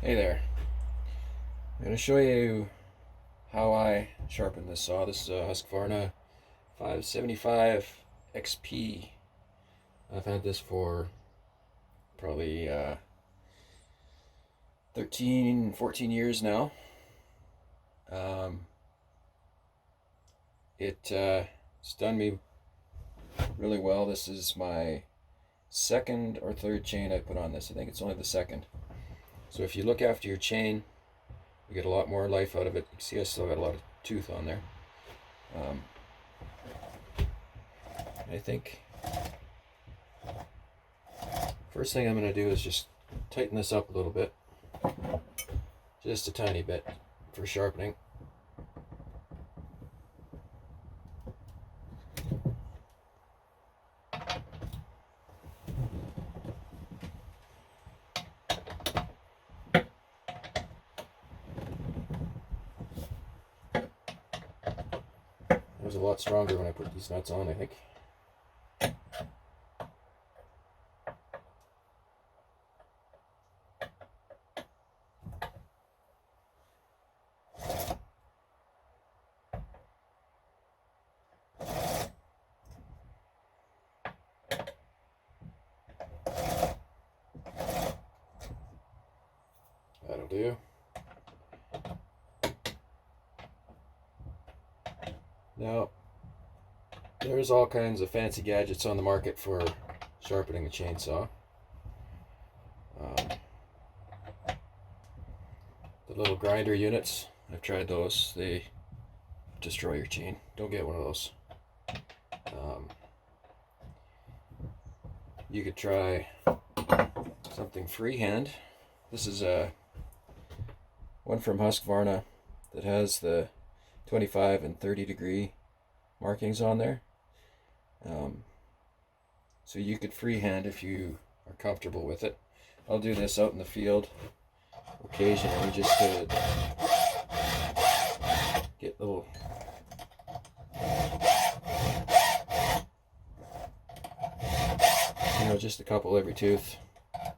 Hey there. I'm going to show you how I sharpen this saw. This is a Husqvarna 575 XP. I've had this for probably 13, 14 years now. It's done me really well. This is my second or third chain I put on this. I think it's only the second. So if you look after your chain, you get a lot more life out of it. You can see I still got a lot of tooth on there. I think first thing I'm going to do is just tighten this up a little bit. Just a tiny bit for sharpening. It was a lot stronger when I put these nuts on, I think. That'll do. Now, there's all kinds of fancy gadgets on the market for sharpening a chainsaw. The little grinder units, I've tried those. They destroy your chain. Don't get one of those. You could try something freehand. This is a one from Husqvarna that has the 25 and 30 degree markings on there. So you could freehand if you are comfortable with it. I'll do this out in the field occasionally just to get little just a couple every tooth.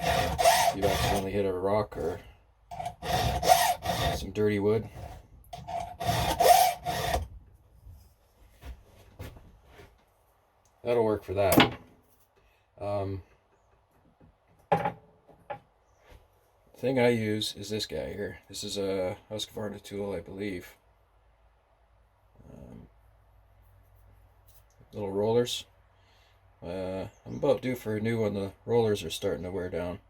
If you accidentally hit a rock or some dirty wood. That'll work for that. The thing I use is this guy here. This is a Husqvarna tool, I believe. Little rollers. I'm about due for a new one. The rollers are starting to wear down,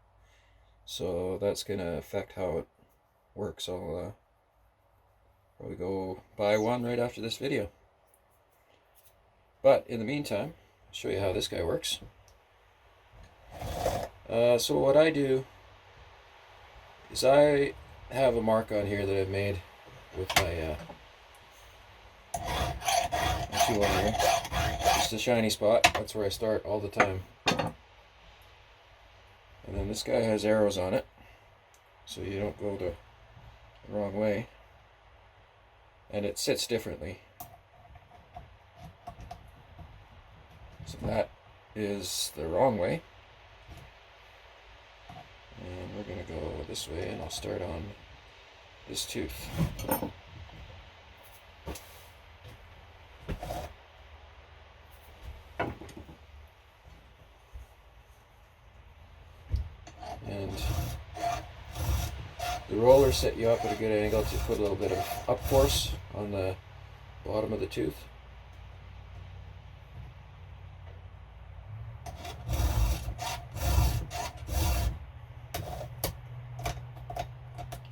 so that's going to affect how it works. I'll probably go buy one right after this video. But in the meantime, I'll show you how this guy works. So what I do is I have a mark on here that I've made with my tool on here. It's a shiny spot. That's where I start all the time. And then this guy has arrows on it, so you don't go the wrong way. And it sits differently. So that is the wrong way. And we're going to go this way, and I'll start on this tooth. And the rollers set you up at a good angle to put a little bit of up force on the bottom of the tooth.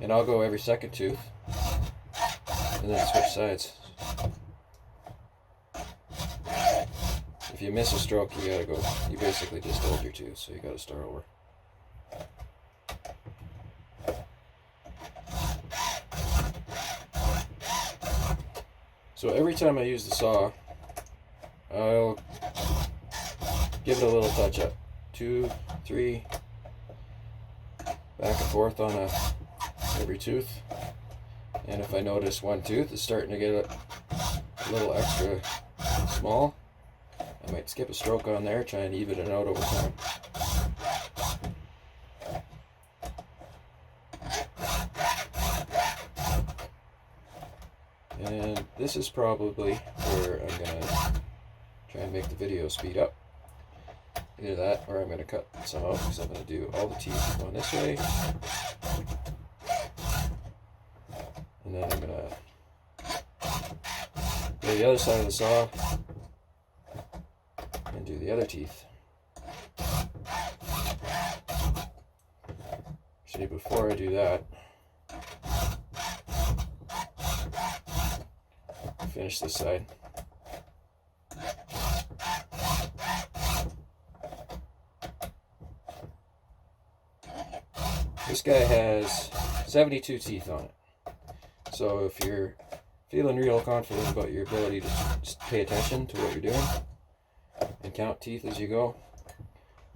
And I'll go every second tooth and then switch sides. If you miss a stroke, you basically just hold your tooth, so you gotta start over. So every time I use the saw, I'll give it a little touch up. 2, 3, back and forth on every tooth. And if I notice one tooth is starting to get a little extra small, I might skip a stroke on there, try and even it out over time. And this is probably where I'm gonna try and make the video speed up. Either that, or I'm gonna cut some out because I'm gonna do all the teeth going this way, and then I'm gonna go to the other side of the saw and do the other teeth. Actually, before I do that, finish this side. This guy has 72 teeth on it. So if you're feeling real confident about your ability to just pay attention to what you're doing and count teeth as you go,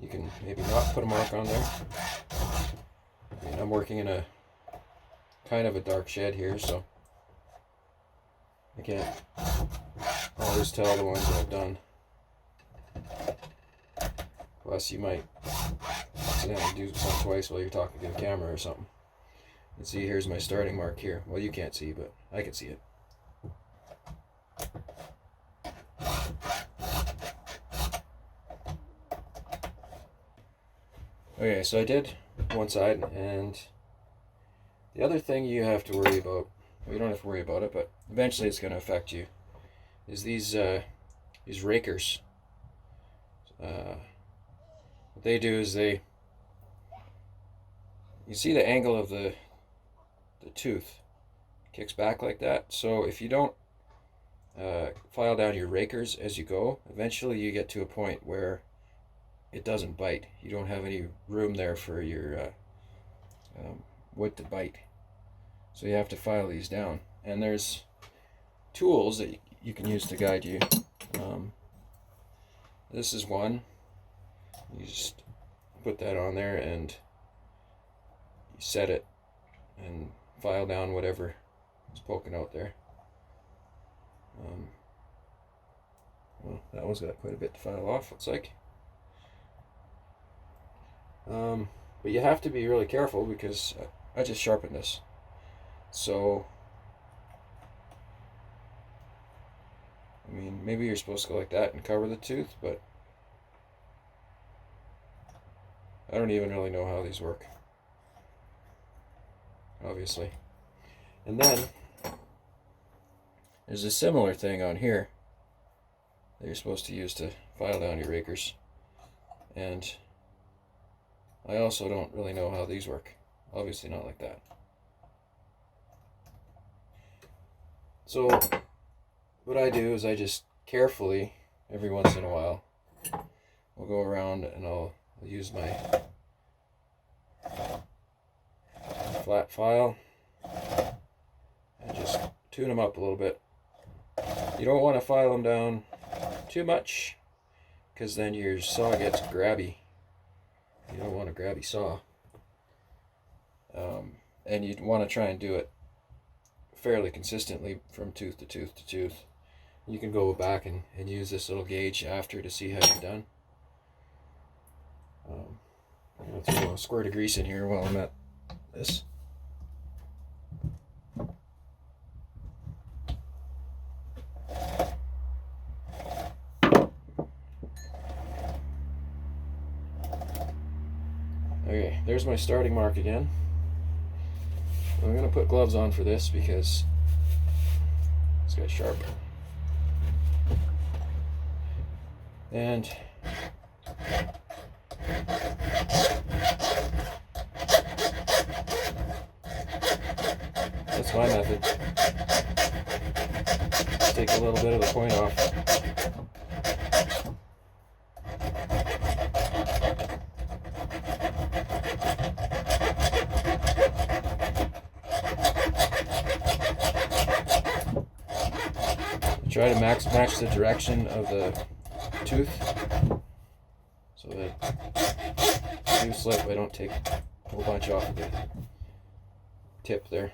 you can maybe not put a mark on there. I mean, I'm working in a kind of a dark shed here, so I can't always tell the ones that I've done. Plus, you might accidentally do something twice while you're talking to the camera or something. And see, here's my starting mark here. Well, you can't see, but I can see it. Okay, so I did one side, and the other thing you have to worry about, well, you don't have to worry about it, but eventually it's going to affect you, is these rakers. What they do is you see the angle of the tooth kicks back like that. So if you don't file down your rakers as you go, eventually you get to a point where it doesn't bite. You don't have any room there for your wood to bite. So you have to file these down. And there's tools that you can use to guide you. This is one. You just put that on there and you set it and file down whatever is poking out there. Well, that one's got quite a bit to file off, looks like. But you have to be really careful because I just sharpened this. So, I mean, maybe you're supposed to go like that and cover the tooth, but I don't even really know how these work, obviously. And then there's a similar thing on here that you're supposed to use to file down your rakers. And I also don't really know how these work. Obviously not like that. So what I do is I just carefully, every once in a while, I'll go around and I'll use my flat file and just tune them up a little bit. You don't want to file them down too much because then your saw gets grabby. You don't want a grabby saw. And you'd want to try and do it fairly consistently from tooth to tooth to tooth. You can go back and use this little gauge after to see how you've done. I'm going to throw a squirt of grease in here while I'm at this. Okay, there's my starting mark again. I'm going to put gloves on for this because this guy's sharp. And that's my method. Just take a little bit of the point off. Try to match the direction of the tooth so that if you slip, I don't take a whole bunch off of the tip there.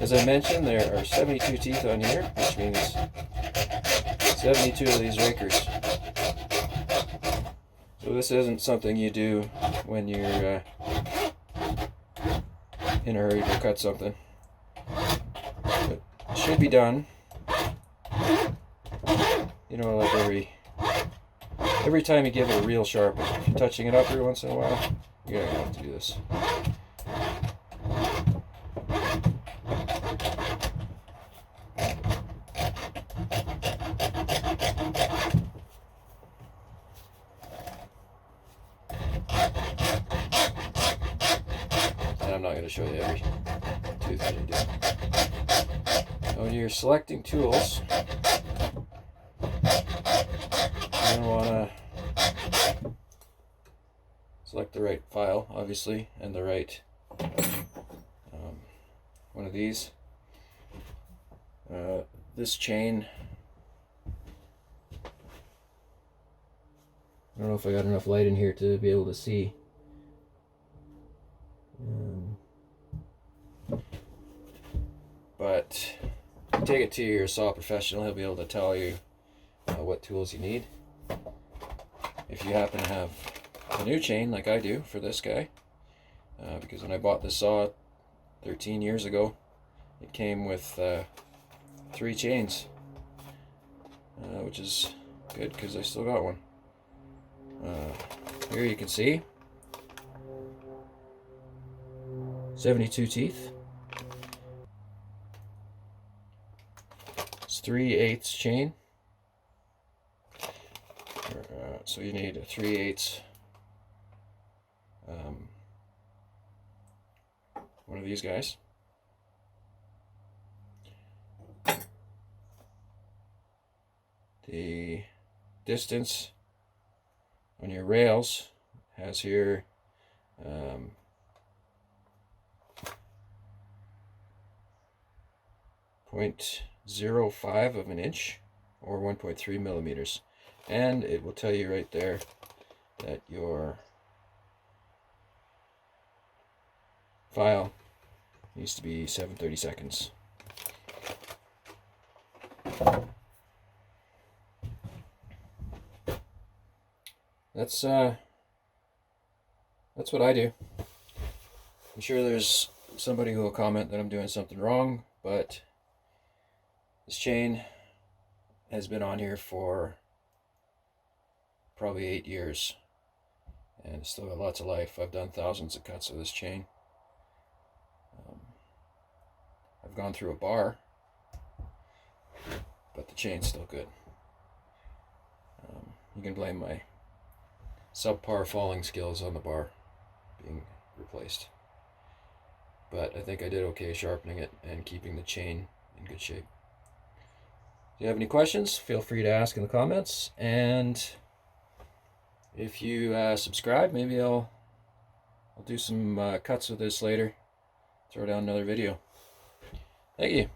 As I mentioned, there are 72 teeth on here, which means 72 of these rakers. So this isn't something you do when you're in a hurry to cut something. But it should be done. You know, like every time you give it a real sharpen, if you're touching it up every once in a while, you're gonna have to do this. And I'm not going to show you every tooth that I do. When you're selecting tools, you're going to want to select the right file, obviously, and the right one of these. This chain, I don't know if I got enough light in here to be able to see. But take it to your saw professional, he'll be able to tell you what tools you need. If you happen to have a new chain like I do for this guy, because when I bought this saw 13 years ago, it came with 3 chains, which is good because I still got one. Here you can see 72 teeth. It's 3/8 chain. So you need a 3/8 one of these guys. The distance on your rails has here 0.05 of an inch, or 1.3 millimeters, and it will tell you right there that your file needs to be 7/32. That's what I do. I'm sure there's somebody who will comment that I'm doing something wrong, but this chain has been on here for probably 8 years, and it's still got lots of life. I've done thousands of cuts with this chain. I've gone through a bar, but the chain's still good. You can blame my subpar falling skills on the bar being replaced, but I think I did okay sharpening it and keeping the chain in good shape. If you have any questions, feel free to ask in the comments, and if you subscribe, maybe I'll do some cuts with this later, throw down another video. Thank you.